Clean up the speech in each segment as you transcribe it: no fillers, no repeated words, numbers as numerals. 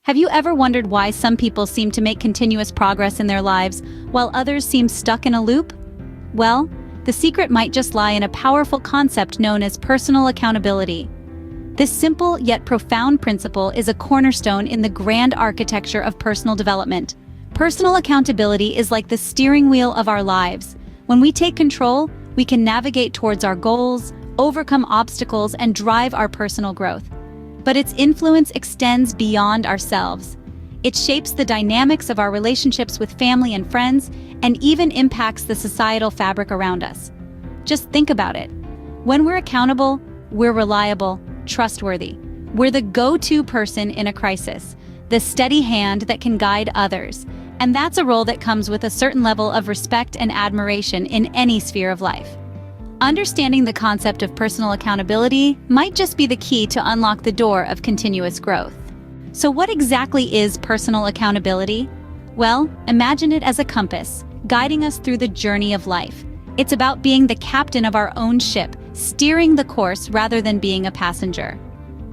Have you ever wondered why some people seem to make continuous progress in their lives while others seem stuck in a loop? Well, the secret might just lie in a powerful concept known as personal accountability. This simple yet profound principle is a cornerstone in the grand architecture of personal development. Personal accountability is like the steering wheel of our lives. When we take control, we can navigate towards our goals, overcome obstacles, and drive our personal growth. But its influence extends beyond ourselves. It shapes the dynamics of our relationships with family and friends, and even impacts the societal fabric around us. Just think about it. When we're accountable, we're reliable, trustworthy. We're the go-to person in a crisis, the steady hand that can guide others. And that's a role that comes with a certain level of respect and admiration in any sphere of life. Understanding the concept of personal accountability might just be the key to unlock the door of continuous growth. So what exactly is personal accountability? Well, imagine it as a compass, guiding us through the journey of life. It's about being the captain of our own ship, steering the course rather than being a passenger.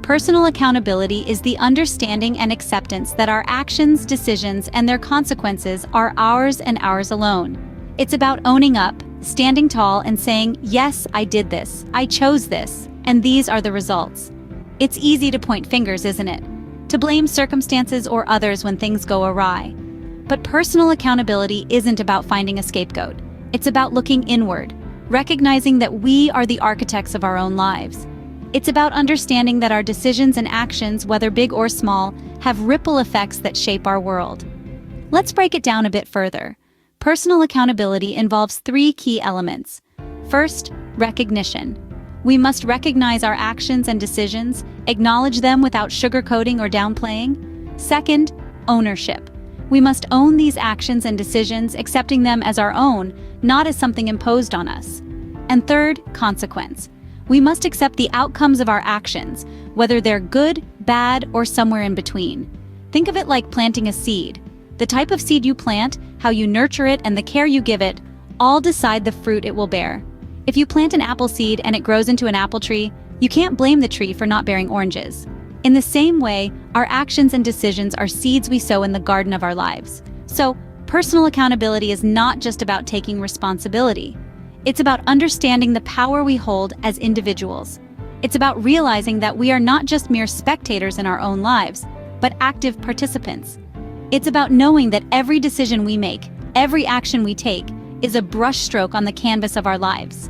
Personal accountability is the understanding and acceptance that our actions, decisions, and their consequences are ours and ours alone. It's about owning up, standing tall, and saying, yes, I did this, I chose this, and these are the results. It's easy to point fingers, isn't it? To blame circumstances or others when things go awry. But personal accountability isn't about finding a scapegoat. It's about looking inward, recognizing that we are the architects of our own lives. It's about understanding that our decisions and actions, whether big or small, have ripple effects that shape our world. Let's break it down a bit further. Personal accountability involves three key elements. First, recognition. We must recognize our actions and decisions, acknowledge them without sugarcoating or downplaying. Second, ownership. We must own these actions and decisions, accepting them as our own, not as something imposed on us. And third, consequence. We must accept the outcomes of our actions, whether they're good, bad, or somewhere in between. Think of it like planting a seed. The type of seed you plant, how you nurture it, and the care you give it, all decide the fruit it will bear. If you plant an apple seed and it grows into an apple tree, you can't blame the tree for not bearing oranges. In the same way, our actions and decisions are seeds we sow in the garden of our lives. So, personal accountability is not just about taking responsibility. It's about understanding the power we hold as individuals. It's about realizing that we are not just mere spectators in our own lives, but active participants. It's about knowing that every decision we make, every action we take, is a brushstroke on the canvas of our lives.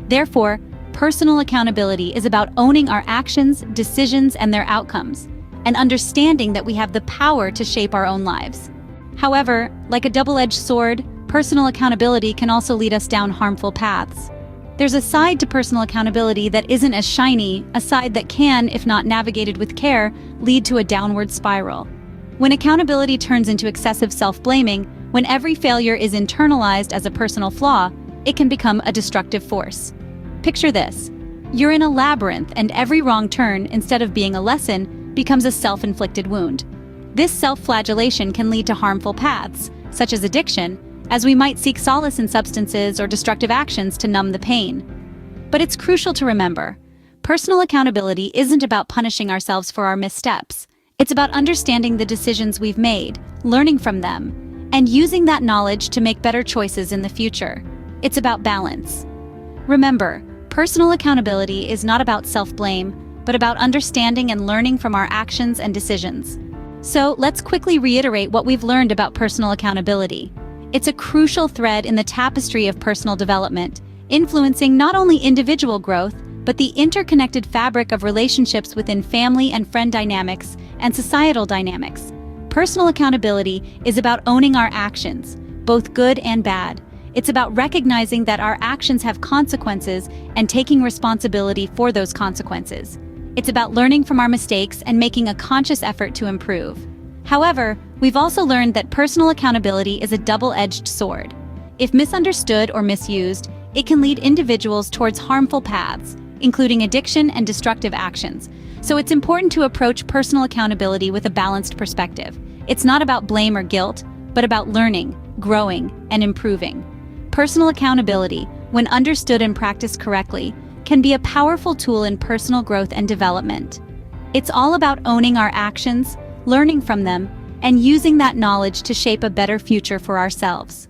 Therefore, personal accountability is about owning our actions, decisions, and their outcomes, and understanding that we have the power to shape our own lives. However, like a double-edged sword, personal accountability can also lead us down harmful paths. There's a side to personal accountability that isn't as shiny, a side that can, if not navigated with care, lead to a downward spiral. When accountability turns into excessive self-blaming, when every failure is internalized as a personal flaw, it can become a destructive force. Picture this. You're in a labyrinth, and every wrong turn, instead of being a lesson, becomes a self-inflicted wound. This self-flagellation can lead to harmful paths, such as addiction, as we might seek solace in substances or destructive actions to numb the pain. But it's crucial to remember, personal accountability isn't about punishing ourselves for our missteps. It's about understanding the decisions we've made, learning from them, and using that knowledge to make better choices in the future. It's about balance. Remember, personal accountability is not about self-blame, but about understanding and learning from our actions and decisions. So let's quickly reiterate what we've learned about personal accountability. It's a crucial thread in the tapestry of personal development, influencing not only individual growth, but the interconnected fabric of relationships within family and friend dynamics and societal dynamics. Personal accountability is about owning our actions, both good and bad. It's about recognizing that our actions have consequences and taking responsibility for those consequences. It's about learning from our mistakes and making a conscious effort to improve. However, we've also learned that personal accountability is a double-edged sword. If misunderstood or misused, it can lead individuals towards harmful paths, including addiction and destructive actions. So it's important to approach personal accountability with a balanced perspective. It's not about blame or guilt, but about learning, growing, and improving. Personal accountability, when understood and practiced correctly, can be a powerful tool in personal growth and development. It's all about owning our actions, learning from them, and using that knowledge to shape a better future for ourselves.